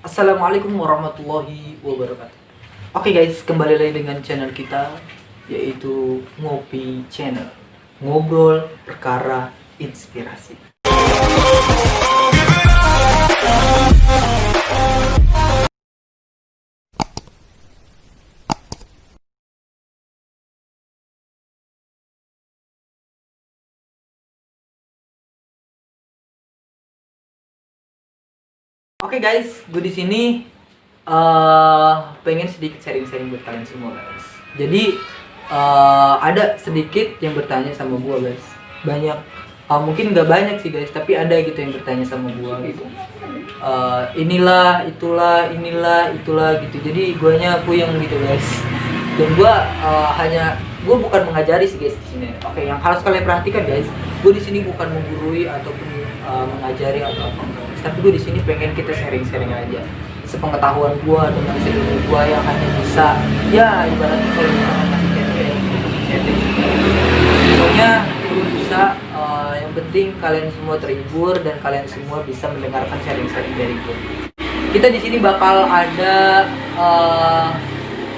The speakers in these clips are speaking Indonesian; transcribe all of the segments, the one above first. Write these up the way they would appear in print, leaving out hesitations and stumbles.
Assalamualaikum warahmatullahi wabarakatuh. Oke guys, kembali lagi dengan channel kita, yaitu Ngopi Channel. Ngobrol perkara inspirasi. Oke guys, gue di sini pengen sedikit sharing-sharing buat kalian semua guys. Jadi ada sedikit yang bertanya sama gue guys. Banyak, mungkin nggak banyak sih guys, tapi ada gitu yang bertanya sama gue gitu. Inilah, itulah gitu. Jadi guanya puyeng gitu guys. Dan gue bukan mengajari sih guys di sini. Oke, yang harus kalian perhatikan guys, gue di sini bukan menggurui ataupun mengajari atau apa enggak. Tapi gue di sini pengen kita sharing-sharing aja sepengetahuan gue dengan ilmu gue yang hanya bisa ya ibaratnya kalau misalnya masih chatting pokoknya gue bisa yang penting kalian semua terhibur dan kalian semua bisa mendengarkan sharing-sharing dari gue. Kita di sini bakal ada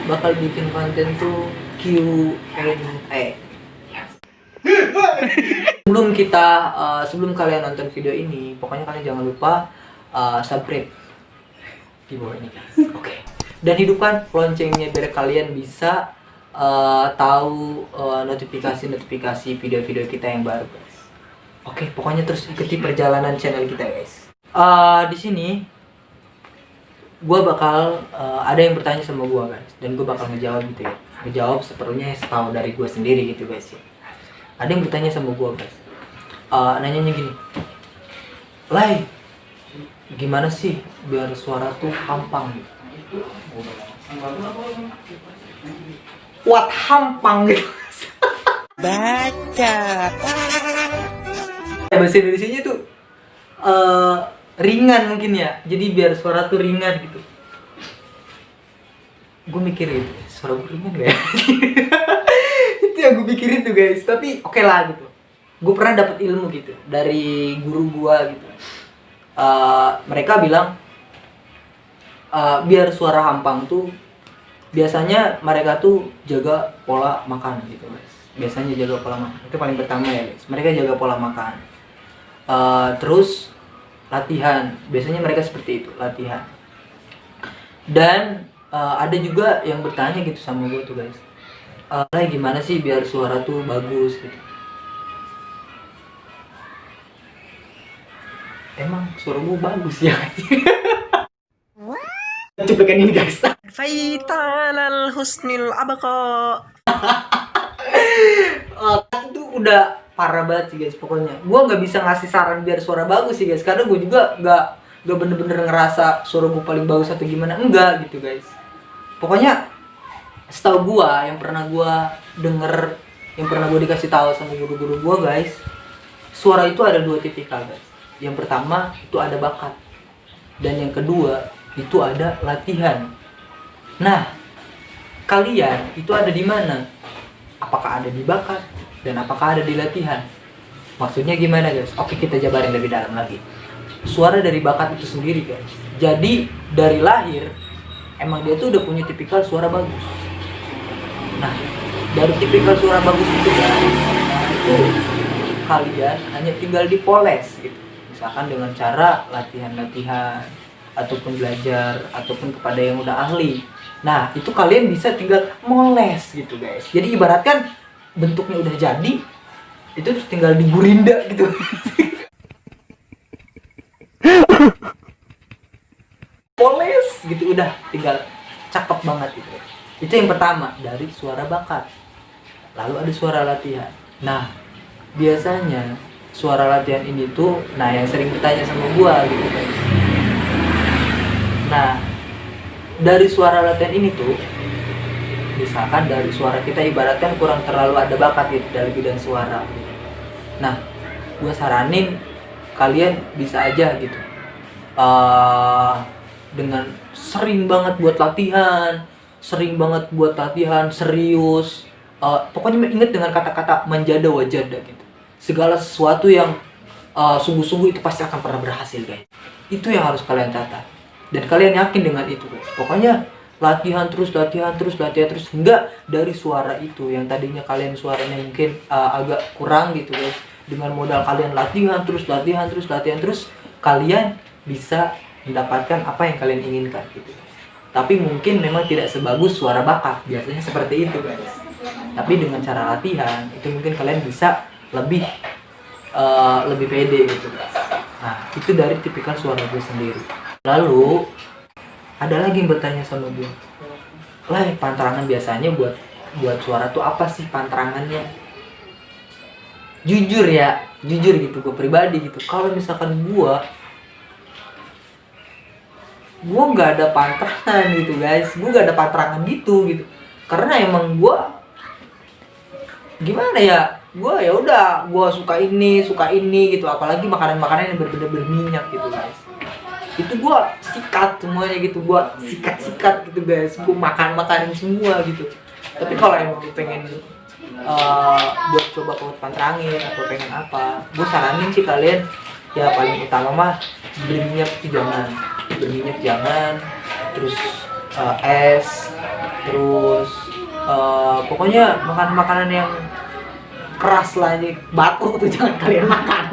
bakal bikin konten tuh Q&A. Sebelum kalian nonton video ini, pokoknya kalian jangan lupa subscribe di bawah ini guys. Oke. Dan hidupkan loncengnya biar kalian bisa tahu notifikasi video-video kita yang baru guys. Oke, pokoknya terus ikuti perjalanan channel kita guys. Di sini gue bakal ada yang bertanya sama gue guys, dan gue bakal ngejawab gitu ya. Ngejawab seperlunya setahu dari gue sendiri gitu guys ya. Ada yang bertanya sama gue guys, nanyanya gini, Lai, gimana sih biar suara tuh hampang gitu? What hampang gitu? Baca. Bahasa Indonesianya tuh ringan mungkin ya, jadi biar suara tuh ringan gitu. Gue mikir gitu, suara gue ringan gak ya? Itu yang gue pikirin tuh guys, tapi oke lah gitu. Gue pernah dapet ilmu gitu dari guru gue gitu. Mereka bilang biar suara hampang tuh biasanya mereka tuh jaga pola makan gitu guys. Biasanya jaga pola makan, itu paling pertama ya guys. Mereka jaga pola makan. Terus latihan, biasanya mereka seperti itu, latihan. Dan ada juga yang bertanya gitu sama gue tuh guys, gimana sih biar suara tuh bagus gitu. Emang suara gue bagus ya? Cuplikan ini guys. Faitanal husnil abqa. Itu udah parah banget sih guys. Pokoknya gue nggak bisa ngasih saran biar suara bagus sih guys, karena gue juga nggak bener-bener ngerasa suara gue paling bagus atau gimana, enggak gitu guys. Pokoknya setahu gue, yang pernah gue denger, yang pernah gue dikasih tahu sama guru-guru gue guys, suara itu ada dua tipikal guys. Yang pertama itu ada bakat, dan yang kedua itu ada latihan. Nah, kalian itu ada di mana? Apakah ada di bakat dan apakah ada di latihan? Maksudnya gimana guys? Oke, kita jabarin lebih dalam lagi. Suara dari bakat itu sendiri guys, jadi dari lahir emang dia tuh udah punya tipikal suara bagus. Nah, dari tipikal suara bagus itu guys, itu kalian hanya tinggal dipoles gitu. Misalkan dengan cara latihan-latihan ataupun belajar ataupun kepada yang udah ahli. Nah, itu kalian bisa tinggal moles gitu guys. Jadi ibaratkan bentuknya udah jadi, itu tinggal digurinda gitu. Poles gitu, udah tinggal cakep banget gitu. Itu yang pertama dari suara bakat. Lalu ada suara latihan. Nah, biasanya suara latihan ini tuh, nah yang sering bertanya sama gua gitu guys. Nah, dari suara latihan ini tuh, misalkan dari suara kita ibaratkan kurang terlalu ada bakat gitu dari bidang suara. Nah, gua saranin kalian bisa aja gitu. Dengan sering banget buat latihan, serius. Pokoknya ingat dengan kata-kata manjada wajada gitu. Segala sesuatu yang sungguh-sungguh itu pasti akan pernah berhasil guys. Itu yang harus kalian catat. dan kalian yakin dengan itu guys. Pokoknya latihan terus hingga dari suara itu yang tadinya kalian suaranya mungkin agak kurang gitu guys, dengan modal kalian latihan terus kalian bisa mendapatkan apa yang kalian inginkan gitu. Tapi mungkin memang tidak sebagus suara bakat, biasanya seperti itu guys. Tapi dengan cara latihan itu mungkin kalian bisa lebih pede gitu guys. Nah itu dari tipikal suara gue sendiri. Lalu ada lagi yang bertanya sama gue, lah panterangan biasanya buat suara tuh apa sih panterangannya? Jujur gitu gue pribadi gitu, kalau misalkan gue nggak ada panterangan gitu guys, gue nggak ada panterangan gitu karena emang gue gimana ya, gue ya udah gue suka ini gitu, apalagi makanan yang berbeda berminyak gitu guys, itu gue sikat semuanya gitu, gue sikat gitu guys, gue makan semua gitu. Tapi kalau emang lu pengen buat coba buat panterangin atau pengen apa, gue saranin sih kalian ya paling utama mah berminyak jangan, terus es, terus pokoknya makanan yang keras lah, ini batu tuh jangan kalian makan.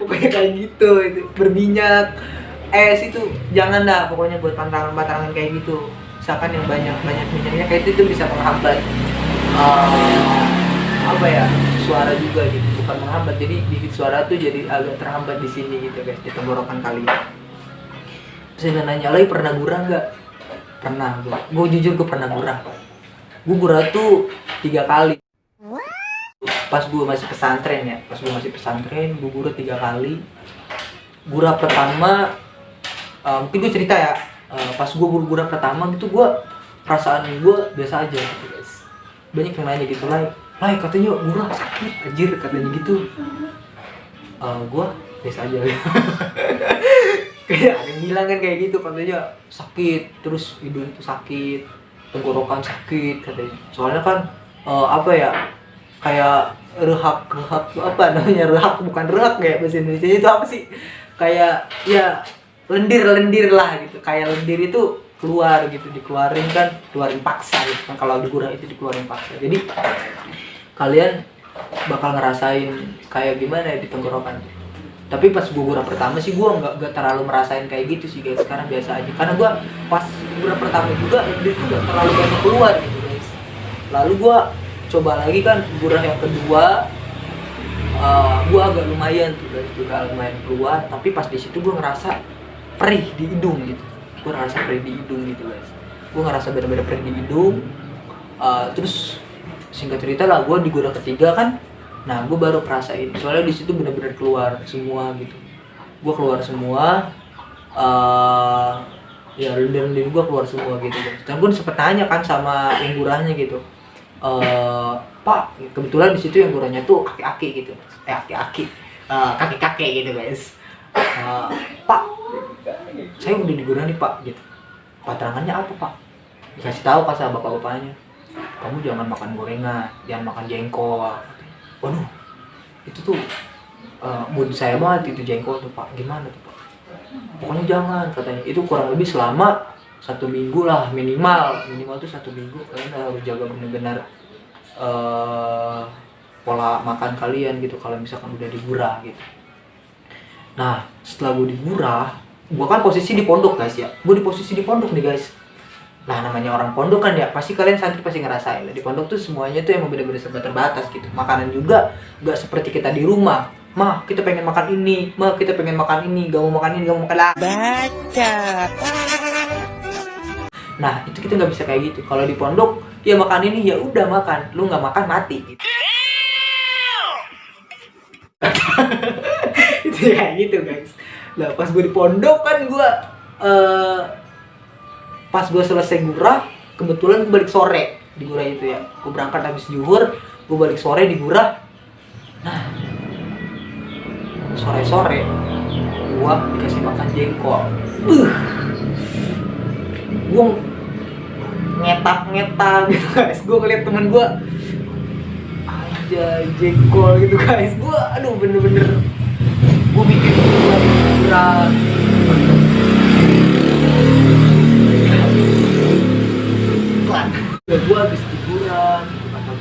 Pokoknya kayak gitu, itu berminyak, es itu jangan dah pokoknya buat pantangan kayak gitu. Misalkan yang banyak minyaknya kayak itu bisa menghambat suara juga gitu, bukan menghambat, jadi bibit suara tuh jadi agak terhambat di sini gitu guys, di tenggorokan kalian. Terus dia nanya, lagi pernah gurah nggak? Pernah, gue jujur gue pernah gurah. Gue gurah tuh 3 kali. Pas gue masih pesantren gue gurah 3 kali. Gurah pertama mungkin gue cerita ya, pas gue gurah pertama gitu, gue perasaan gue biasa aja gitu guys. Banyak yang nanya gitu, Lai katanya gurah sakit anjir katanya gitu. Gue biasa aja. Kayak ada yang bilang kan kayak gitu, katanya sakit, terus hidung itu sakit, tenggorokan sakit katanya. Soalnya kan kayak rehak apa namanya, rehak bukan rehak kayak bahasa Indonesia itu apa sih, kayak ya lendir lah gitu, kayak lendir itu keluar gitu, dikeluarin paksa gitu kan, kalau digurah itu dikeluarin paksa. Jadi kalian bakal ngerasain kayak gimana ya di tenggorokan. Tapi pas gue gurah pertama sih gue nggak terlalu merasain kayak gitu sih guys, sekarang biasa aja, karena gue pas gurah pertama juga lendir itu nggak terlalu banyak keluar gitu guys. Lalu gue coba lagi kan gurah yang kedua, gue agak lumayan tuh guys, juga lumayan keluar, tapi pas di situ gue ngerasa perih di hidung gitu, guys, gue ngerasa bener-bener perih di hidung. Terus singkat cerita lah, gue di gurah ketiga kan, nah gue baru perasain, soalnya di situ bener-bener keluar semua gitu, gue keluar semua, ya lendir-lendir gue keluar semua gitu guys. Dan gue sempet tanya kan sama yang gurahnya gitu, Pak, kebetulan di situ yang gurahnya tuh aki-aki gitu, kakek-kakek gitu guys. Pak, saya udah digurah nih Pak gitu. Panterangannya apa Pak? Dikasih tahu kan sama bapak-bapaknya, kamu jangan makan gorengan, jangan makan jengkol. Waduh, itu tuh mood saya banget itu jengkol tuh Pak. Gimana tuh Pak? Pokoknya jangan katanya. Itu kurang lebih selama 1 minggu lah minimal tuh 1 minggu kalian harus jaga benar-benar pola makan kalian gitu kalau misalkan udah digurah gitu. Nah setelah gue digurah, gue kan posisi di pondok guys ya, gue di posisi di pondok nih guys. Nah namanya orang pondok kan ya, pasti kalian santri pasti ngerasain lah, di pondok tuh semuanya tuh emang bener-bener serba terbatas gitu. Makanan juga gak seperti kita di rumah, mah kita pengen makan ini, gak mau makan ini, gak mau makan lah. Baca. Nah itu kita nggak bisa kayak gitu. Kalau di pondok ya makan ini ya udah makan, lu nggak makan mati gitu. Itu kayak gitu guys. Nah pas gue di pondok kan gue pas gue selesai gurah, kebetulan gue balik sore di gurah itu ya. Gue berangkat habis zuhur, gue balik sore di gurah. Nah sore-sore gue dikasih makan jengkol. Gue ngetak gitu guys. Gue ngeliat temen gue, anjay jengkol gitu guys. Gua aduh bener-bener gua mikir gua berat. Gua habis liburan kata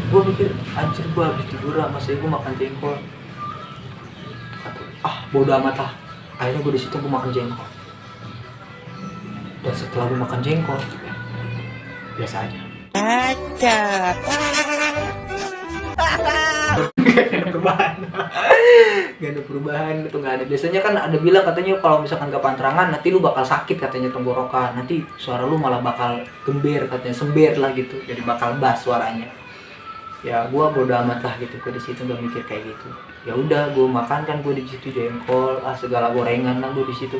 gua mikir anjir gua habis liburan masa gua makan jengkol. Bodo amat lah. Akhirnya gua di situ gua makan jengkol. Dan setelah gua makan jengkol biasa aja. Gak ada perubahan itu nggak ada. Biasanya kan ada bilang katanya kalau misalkan gak panterangan nanti lu bakal sakit katanya tenggorokan, nanti suara lu malah bakal gember katanya, sember lah gitu, jadi bakal bass suaranya. Ya gua bodo amat lah gitu, gua di situ gak mikir kayak gitu. Ya udah gua makan kan gua di situ jengkol, segala gorengan lah gua di situ.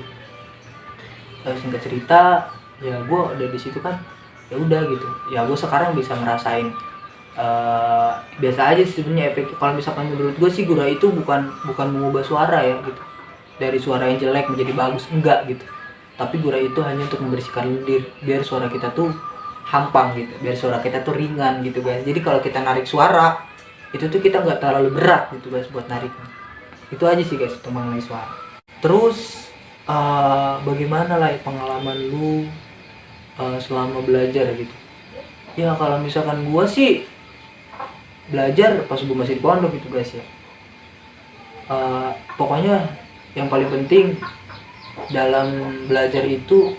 Singkat cerita ya gua udah di situ kan, ya udah gitu. Ya gua sekarang bisa ngerasain biasa aja sih sebenarnya efek. Kalau misalkan menurut gue sih gurah itu bukan mengubah suara ya gitu, dari suara yang jelek menjadi bagus, enggak gitu. Tapi gurah itu hanya untuk membersihkan lendir biar suara kita tuh hampang gitu, biar suara kita tuh ringan gitu guys. Jadi kalau kita narik suara itu tuh kita nggak terlalu berat gitu guys buat nariknya. Itu aja sih guys untuk mengenai suara. Terus bagaimana lah pengalaman lu selama belajar gitu? Ya kalau misalkan gua sih belajar pas gue masih di pondok gitu guys ya. Pokoknya yang paling penting dalam belajar itu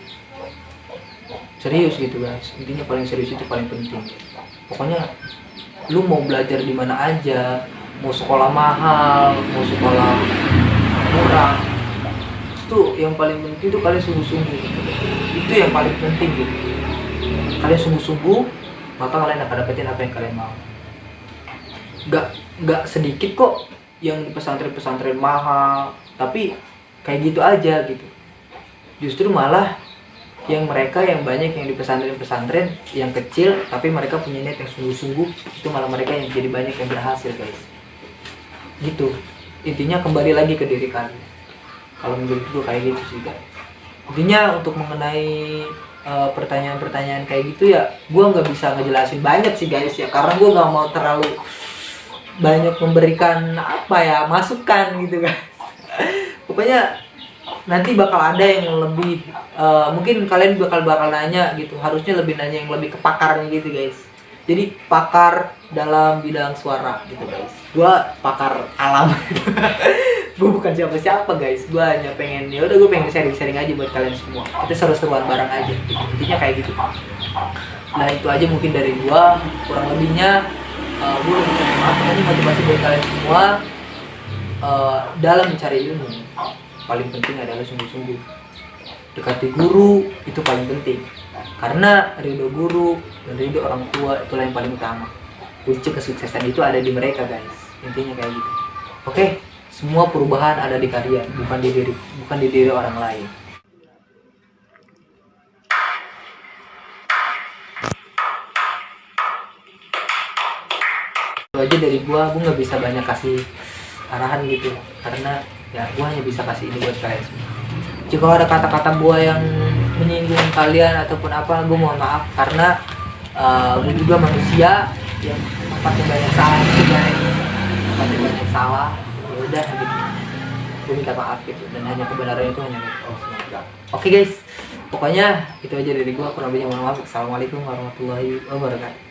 serius gitu guys. Intinya paling serius itu paling penting. Pokoknya lu mau belajar di mana aja, mau sekolah mahal, mau sekolah murah, itu yang paling penting itu kalian sungguh-sungguh. Itu yang paling penting gitu. Kalian sungguh-sungguh, maka kalian akan dapetin apa yang kalian mau. Gak sedikit kok yang di pesantren mahal, tapi kayak gitu aja gitu. Justru malah yang mereka yang banyak yang di pesantren yang kecil tapi mereka punya niat yang sungguh-sungguh, itu malah mereka yang jadi banyak yang berhasil guys. Gitu. Intinya kembali lagi ke diri kalian. Kalau menurut gue kayak gitu sih guys. Intinya untuk mengenai pertanyaan-pertanyaan kayak gitu ya, gue nggak bisa ngejelasin banyak sih guys ya, karena gue nggak mau terlalu banyak memberikan masukan gitu guys. Pokoknya nanti bakal ada yang lebih mungkin kalian bakal nanya gitu, harusnya lebih nanya yang lebih ke pakarnya gitu guys. Jadi pakar dalam bidang suara gitu guys. Gue pakar alam. Gue bukan siapa-siapa guys. Gue hanya pengen gue pengen sharing-sharing aja buat kalian semua. Kita seru-seruan bareng aja. Intinya kayak gitu. Nah itu aja mungkin dari gue. Kurang lebihnya gue bisa ini motivasi buat kalian semua dalam mencari ilmu. Paling penting adalah sungguh-sungguh. Dekati guru itu paling penting. Karena ridho guru dan ridho orang tua itulah yang paling utama. Kunci kesuksesan itu ada di mereka guys. Intinya kayak gitu. Oke, semua perubahan ada di kalian, bukan di diri orang lain. Itu aja dari gua nggak bisa banyak kasih arahan gitu, karena ya gua hanya bisa kasih ini buat kalian semua. Jika ada kata-kata gua yang menyinggung kalian ataupun apa, gua mohon maaf karena gua juga manusia yang tempatnya banyak salah gitu guys. Tempatnya banyak salah, ya udah gitu. Gua minta maaf gitu, dan hanya kebenaran itu hanya milik Allah SWT. Oke guys, pokoknya itu aja dari gua, kurang lebihnya mohon maaf. Assalamualaikum warahmatullahi wabarakatuh.